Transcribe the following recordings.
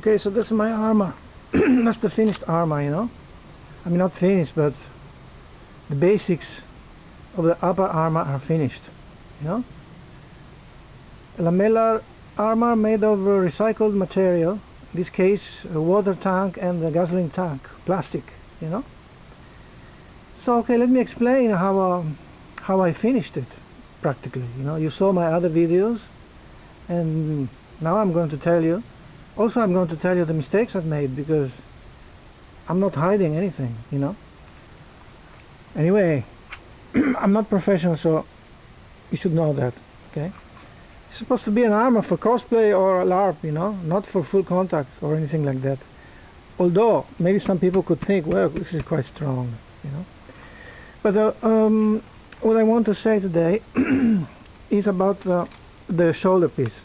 Okay, so that's my armor. That's the finished armor, you know. I mean, not finished, but the basics of the upper armor are finished, you know. Lamellar armor made of recycled material, in this case a water tank and a gasoline tank, plastic, you know. So okay, let me explain how I finished it practically. You know, you saw my other videos, and now I'm going to tell you. Also, I'm going to tell you the mistakes I've made, because I'm not hiding anything, you know. Anyway, I'm not professional, so you should know that, okay? It's supposed to be an armor for cosplay or LARP, you know, not for full contact or anything like that. Although, maybe some people could think, well, this is quite strong, you know. But what I want to say today is about the shoulder piece.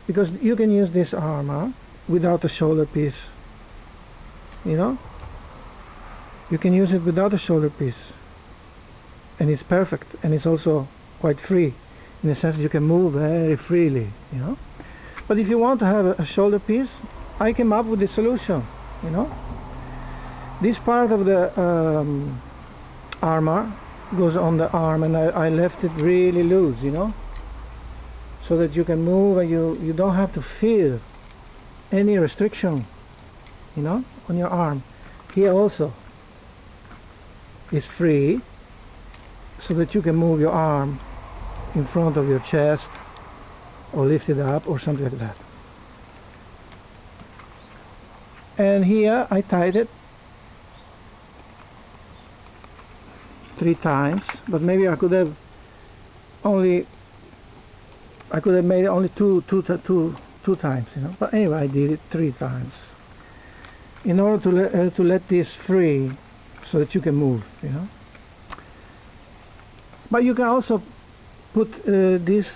Because you can use this armor without a shoulder piece, you know. You can use it without a shoulder piece, and it's perfect, and it's also quite free, in the sense that you can move very freely, you know. But if you want to have a shoulder piece, I came up with the solution, you know. This part of the armor goes on the arm, and I left it really loose, you know, so that you can move, and you don't have to feel any restriction, you know, on your arm. Here also is free, so that you can move your arm in front of your chest or lift it up or something like that. And here I tied it 3 times, but maybe I could have made it only two times, you know. But anyway, I did it 3 times in order to let this free, so that you can move, you know. But you can also put this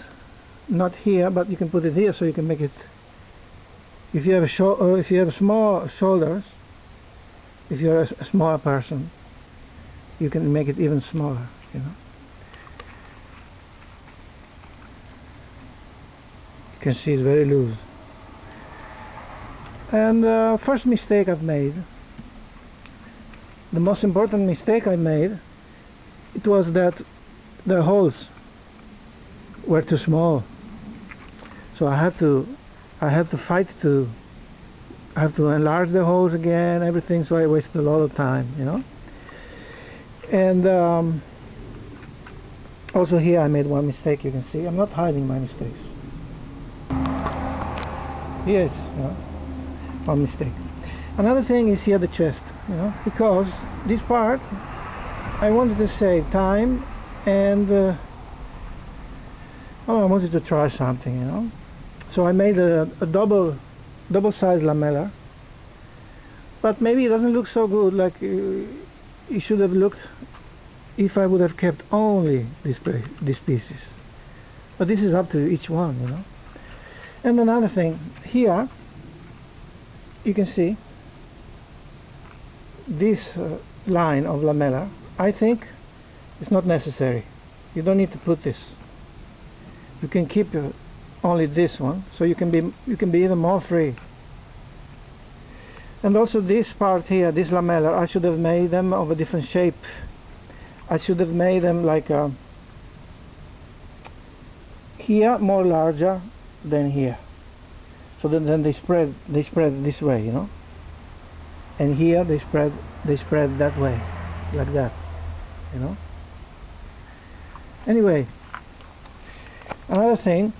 not here, but you can put it here, so you can make it. If you have small shoulders, if you're a smaller person, you can make it even smaller, you know. You can see it's very loose. And first mistake I've made, the most important mistake I made, it was that the holes were too small. So I have to enlarge the holes again, everything. So I wasted a lot of time, you know. And also here I made one mistake. You can see I'm not hiding my mistakes. Here it's, you know, one mistake. Another thing is here the chest, you know, because this part I wanted to save time, and I wanted to try something, you know. So I made a double-sized lamellar, but maybe it doesn't look so good like it should have looked if I would have kept only these pieces. But this is up to each one, you know. And another thing, here you can see this line of lamellar. I think it's not necessary. You don't need to put this. You can keep only this one, so you can be even more free. And also this part here, this lamellar, I should have made them of a different shape. I should have made them like here more larger than here, so then they spread this way, you know, and here they spread that way, like that, you know. Anyway, another thing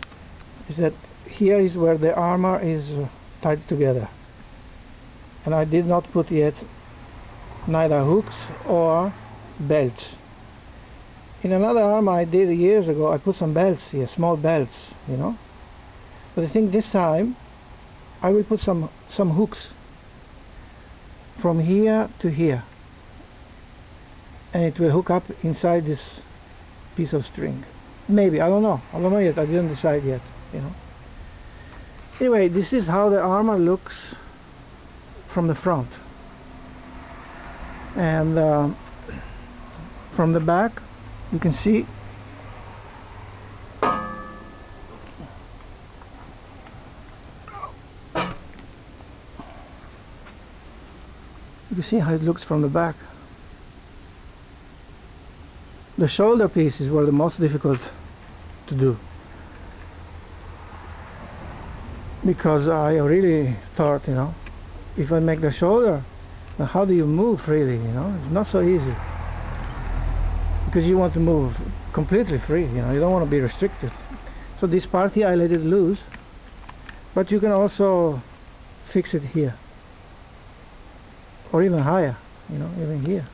is that here is where the armor is tied together, and I did not put yet neither hooks or belts. In another armor I did years ago, I put some belts here, small belts, you know. But I think this time I will put some hooks from here to here, and it will hook up inside this piece of string. Maybe, I don't know yet, I didn't decide yet, you know. Anyway, this is how the armor looks from the front, and from the back you can see You can see how it looks from the back. The shoulder pieces were the most difficult to do, because I really thought, you know, if I make the shoulder, now how do you move freely, you know? It's not so easy, because you want to move completely free, you know, you don't want to be restricted. So this part here I let it loose, but you can also fix it here, or even higher, you know, even here.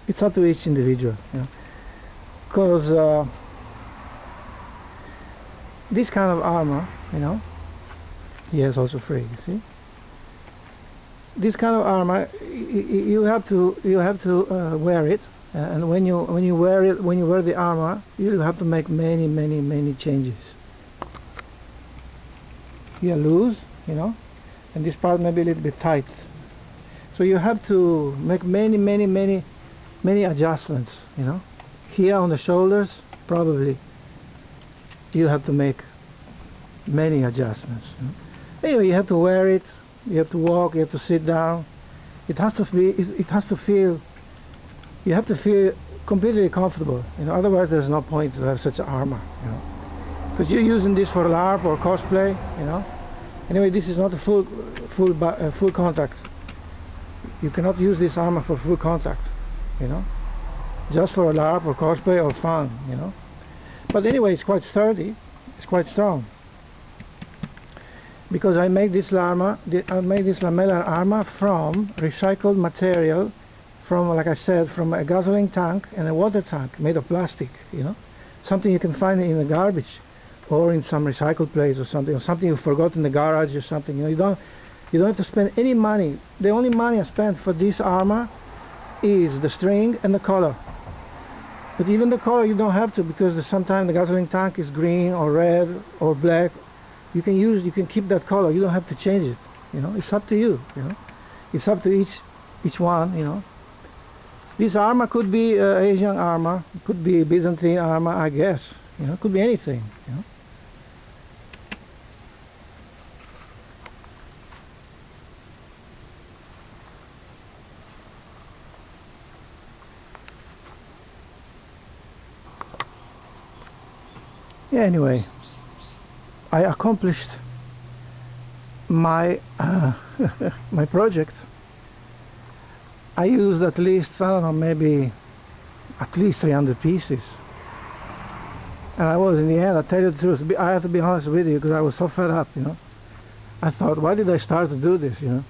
It's up to each individual, you know, because this kind of armor, you know, here is also free. You see, this kind of armor, you have to wear it, and when you wear it, when you wear the armor, you have to make many changes. Here loose, you know, and this part may be a little bit tight, so you have to make many adjustments, you know. Here on the shoulders, probably you have to make many adjustments, you know? Anyway, you have to wear it, you have to walk, you have to sit down. It has to feel, you have to feel completely comfortable, you know. Otherwise there's no point to have such armor, you know, because you're using this for LARP or cosplay, you know. Anyway, this is not a full contact. You cannot use this armor for full contact, you know, just for a LARP or cosplay or fun, you know. But anyway, it's quite sturdy, it's quite strong, because I made this armor, I made this lamellar armor from recycled material, from, like I said, from a gasoline tank and a water tank made of plastic, you know, something you can find in the garbage or in some recycled place or something you forgot in the garage or something, you know. You don't have to spend any money. The only money I spent for this armor is the string and the color. But even the color you don't have to, because sometimes the gasoline tank is green or red or black. You can keep that color. You don't have to change it. You know, it's up to you. You know, it's up to each one. You know, this armor could be Asian armor, it could be Byzantine armor, I guess. You know, it could be anything. You know. Yeah, anyway, I accomplished my my project. I used at least, I don't know, maybe at least 300 pieces, and I was, in the end, I tell you the truth, I have to be honest with you, because I was so fed up, you know. I thought, why did I start to do this, you know?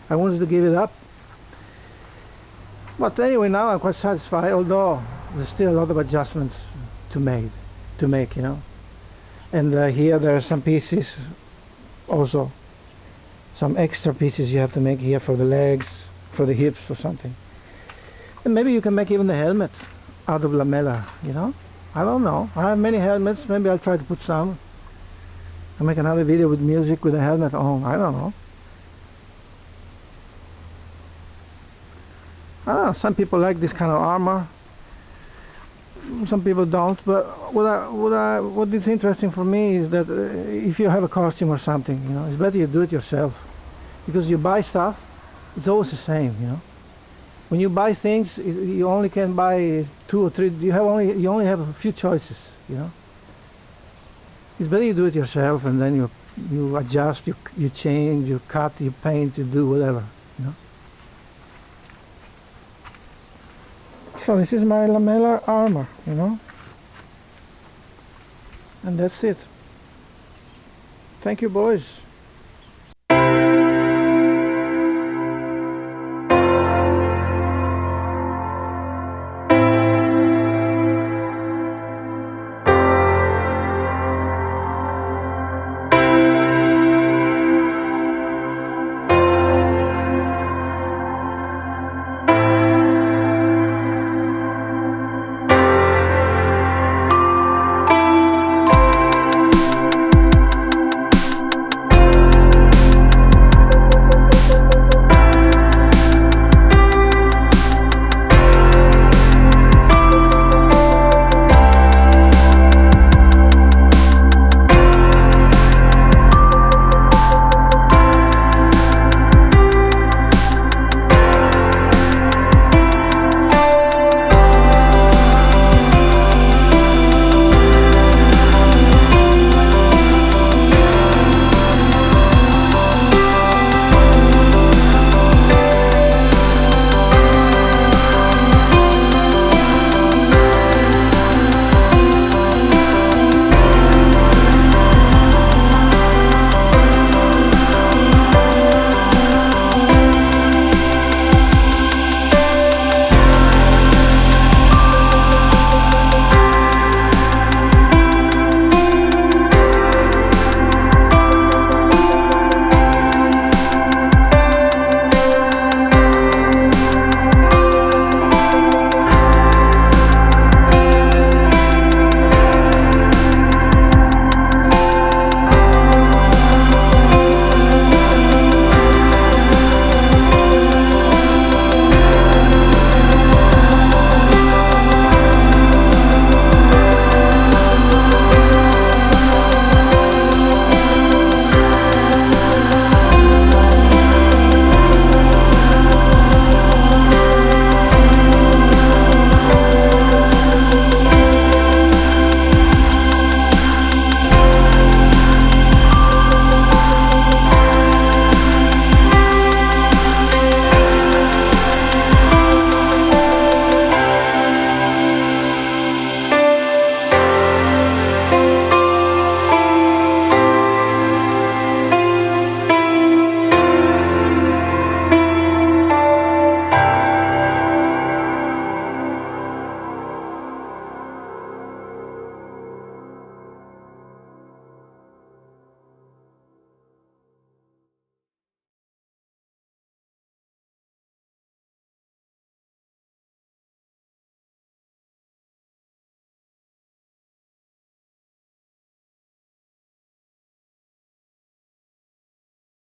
I wanted to give it up. But anyway, now I'm quite satisfied, although there's still a lot of adjustments to make, you know. And here there are some pieces, also some extra pieces you have to make here for the legs, for the hips or something. And maybe you can make even the helmet out of lamellar, you know. I don't know, I have many helmets. Maybe I'll try to put some. I'll make another video with music with a helmet on. I don't know. I don't know, some people like this kind of armor, some people don't, but what is interesting for me is that if you have a costume or something, you know, it's better you do it yourself, because you buy stuff, it's always the same, you know. When you buy things, you only can buy 2 or 3. You only have a few choices, you know. It's better you do it yourself, and then you adjust, you change, you cut, you paint, you do whatever, you know. So this is my lamellar armor, you know, and that's it. Thank you, boys.